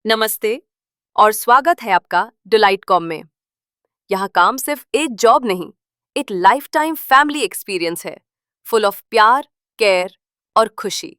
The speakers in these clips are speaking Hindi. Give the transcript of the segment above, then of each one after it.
नमस्ते और स्वागत है आपका डिलाइट कॉम में। यहाँ काम सिर्फ एक जॉब नहीं, एक लाइफ टाइम फैमिली एक्सपीरियंस है, फुल ऑफ प्यार, केयर और खुशी।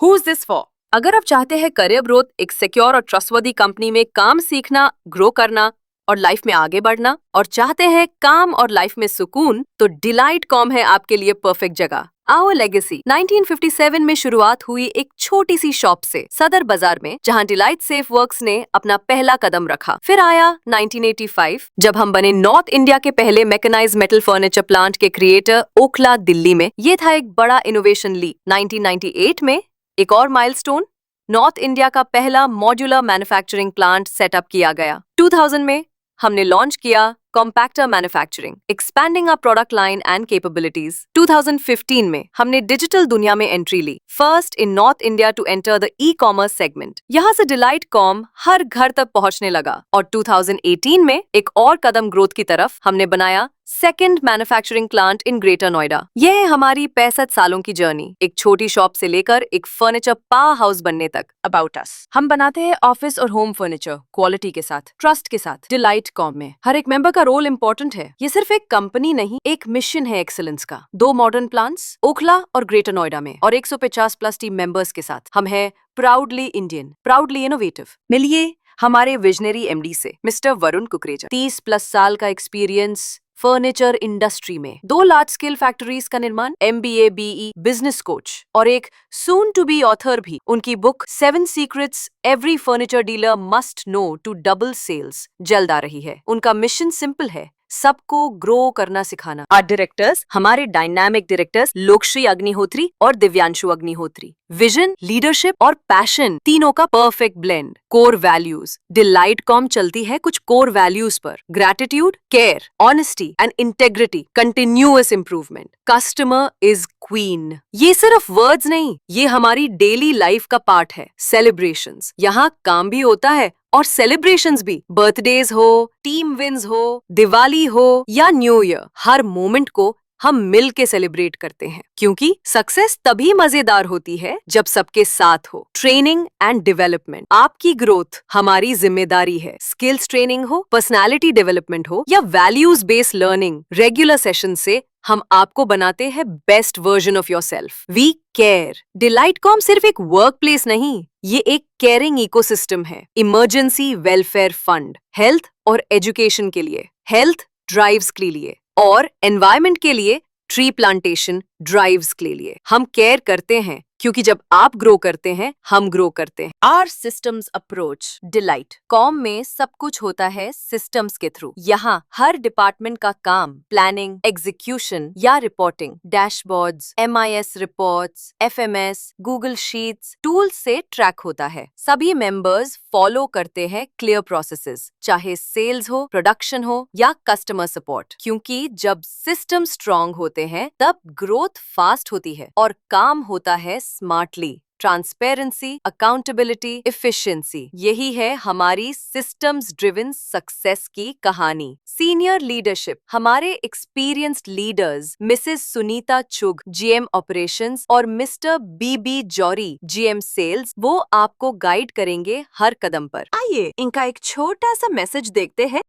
Who is this for? अगर आप चाहते हैं करियर ग्रोथ, एक सिक्योर और ट्रस्टवर्दी कंपनी में काम सीखना, ग्रो करना और लाइफ में आगे बढ़ना, और चाहते हैं काम और लाइफ में सुकून, तो डिलाइट कॉम है आपके लिए परफेक्ट जगह। आवर लेगेसी 1957 में शुरुआत हुई एक छोटी सी शॉप से सदर बाजार में, जहां डिलाइट सेफ वर्क्स ने अपना पहला कदम रखा। फिर आया 1985, जब हम बने नॉर्थ इंडिया के पहले मैकेनाइज्ड मेटल फर्नीचर प्लांट के क्रिएटर ओखला, दिल्ली में। ये था एक बड़ा इनोवेशन लीप। 1998 में एक और माइलस्टोन, नॉर्थ इंडिया का पहला मॉड्यूलर मैन्युफैक्चरिंग प्लांट सेटअप किया गया। 2000 में हमने लॉन्च किया compactor manufacturing, expanding our product line and capabilities. 2015 में हमने डिजिटल दुनिया में एंट्री ली, first in north India to enter the e commerce segment. यहाँ से डिलाइट कॉम हर घर तक पहुंचने लगा, और 2018 में एक और कदम ग्रोथ की तरफ हमने बनाया second manufacturing plant in greater Noida. यह है हमारी 65 सालों की जर्नी, एक छोटी शॉप से लेकर एक फर्नीचर पावर हाउस बनने तक। अबाउट अस, हम बनाते हैं ऑफिस और होम फर्नीचर क्वालिटी के साथ, ट्रस्ट के साथ। डिलाइट कॉम में हर एक मेंबर का रोल इंपॉर्टेंट है। ये सिर्फ एक कंपनी नहीं, एक मिशन है एक्सीलेंस का। 2 मॉडर्न प्लांट्स ओखला और ग्रेटर नोएडा में, और 150 प्लस टीम मेंबर्स के साथ हम है प्राउडली इंडियन, प्राउडली इनोवेटिव। मिलिए हमारे विजनरी एमडी से, मिस्टर वरुण कुकरेजा। 30 प्लस साल का एक्सपीरियंस फर्नीचर इंडस्ट्री में, 2 लार्ज स्केल फैक्ट्रीज का निर्माण, MBA BE बिजनेस कोच, और एक सून टू बी ऑथर भी। उनकी book 7 secrets every furniture dealer must know to double sales जल्द आ रही है। उनका मिशन सिंपल है, सबको ग्रो करना सिखाना। आर डायरेक्टर्स, हमारे डायनामिक डायरेक्टर्स लोकश्री अग्निहोत्री और दिव्यांशु अग्निहोत्री। विजन, लीडरशिप और पैशन, तीनों का perfect blend. Core values, delight com चलती है कुछ कोर वैल्यूज पर: gratitude, care, honesty and integrity, continuous improvement, customer is queen. ये सिर्फ वर्ड्स नहीं, ये हमारी डेली लाइफ का पार्ट है। सेलिब्रेशंस, यहाँ काम भी होता है और सेलिब्रेशंस भी। बर्थडेज हो, टीम विंस हो, दिवाली हो या न्यू ईयर, हर मोमेंट को हम मिल के सेलिब्रेट करते हैं, क्योंकि सक्सेस तभी मजेदार होती है जब सबके साथ हो। ट्रेनिंग एंड डेवलपमेंट, आपकी ग्रोथ हमारी जिम्मेदारी है। स्किल्स ट्रेनिंग हो, पर्सनालिटी डेवलपमेंट हो या values based learning, regular session से हम आपको बनाते हैं best version of yourself. We care. Delight com सिर्फ एक वर्क प्लेस नहीं, ये एक केयरिंग इकोसिस्टम है। इमरजेंसी वेलफेयर फंड, हेल्थ और एजुकेशन के लिए हेल्थ ड्राइव्स के लिए, और एनवायरनमेंट के लिए ट्री प्लांटेशन ड्राइव्स के लिए। हम केयर करते हैं क्योंकि जब आप ग्रो करते हैं, हम ग्रो करते हैं। Our systems approach, Delight com में सब कुछ होता है सिस्टम्स के थ्रू। यहाँ हर डिपार्टमेंट का काम, प्लानिंग, एग्जीक्यूशन या reporting, dashboards, MIS reports, FMS, Google sheets, tool से ट्रैक होता है। सभी मेंबर्स फॉलो करते हैं क्लियर प्रोसेसेस, चाहे सेल्स हो, प्रोडक्शन हो या कस्टमर सपोर्ट, क्योंकि जब सिस्टम स्ट्रांग होते हैं तब ग्रोथ फास्ट होती है और काम होता है स्मार्टली। ट्रांसपेरेंसी, अकाउंटेबिलिटी, एफिशिएंसी, यही है हमारी सिस्टम्स ड्रिवन सक्सेस की कहानी। सीनियर लीडरशिप, हमारे एक्सपीरियंस्ड लीडर्स मिसेस सुनीता चुग, GM ऑपरेशंस, और मिस्टर BB जौरी, GM सेल्स, वो आपको गाइड करेंगे हर कदम पर। आइए इनका एक छोटा सा मैसेज देखते हैं।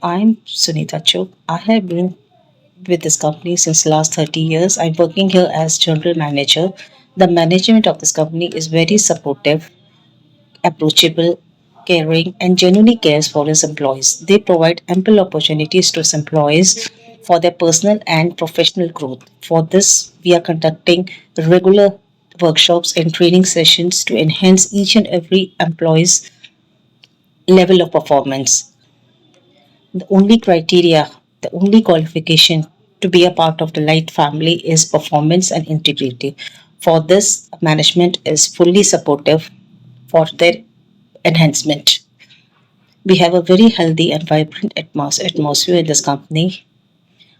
I'm Sunita Chok. I have been with this company since last 30 years. I'm working here as general manager. The management of this company is very supportive, approachable, caring, and genuinely cares for its employees. They provide ample opportunities to its employees for their personal and professional growth. For this, we are conducting regular workshops and training sessions to enhance each and every employee's level of performance. The only criteria, the only qualification to be a part of the Light family is performance and integrity. For this, management is fully supportive for their enhancement. We have a very healthy and vibrant atmosphere in this company.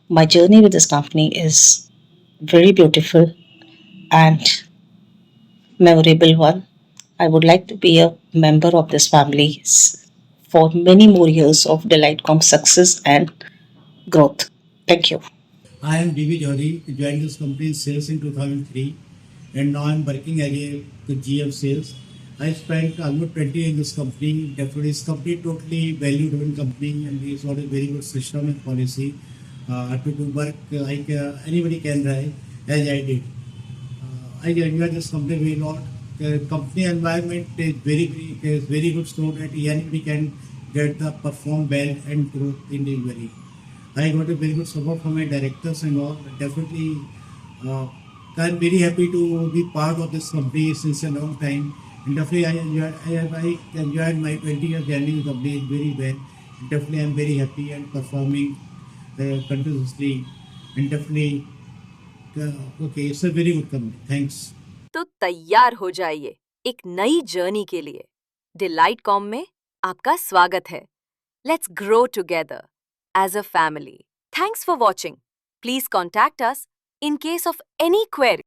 My journey with this company is very beautiful and memorable one. I would like to be a member of this family for many more years of Delightcom success and growth. Thank you. I am DB Jodi, joined this company in sales in 2003, and now I am working as a GM sales. I spent almost 20 in this company. Definitely, this company totally value-driven company, and it's got a very good system and policy to do work like anybody can try, as I did. I enjoy this company very lot. The company environment is very good, so that anybody can get the perform well and growth individually. I got a very good support from my directors and all. Definitely, uh, I'm very happy to be part of this company since a long time. And definitely, I enjoyed my 20 years journey with the company very well. Definitely, I'm very happy and performing continuously. And definitely, okay, it's a very good company. Thanks. तो तैयार हो जाइए एक नई जर्नी के लिए। डिलाइट कॉम में आपका स्वागत है। Let's grow together as a family. Thanks for watching. Please contact us in case of any query.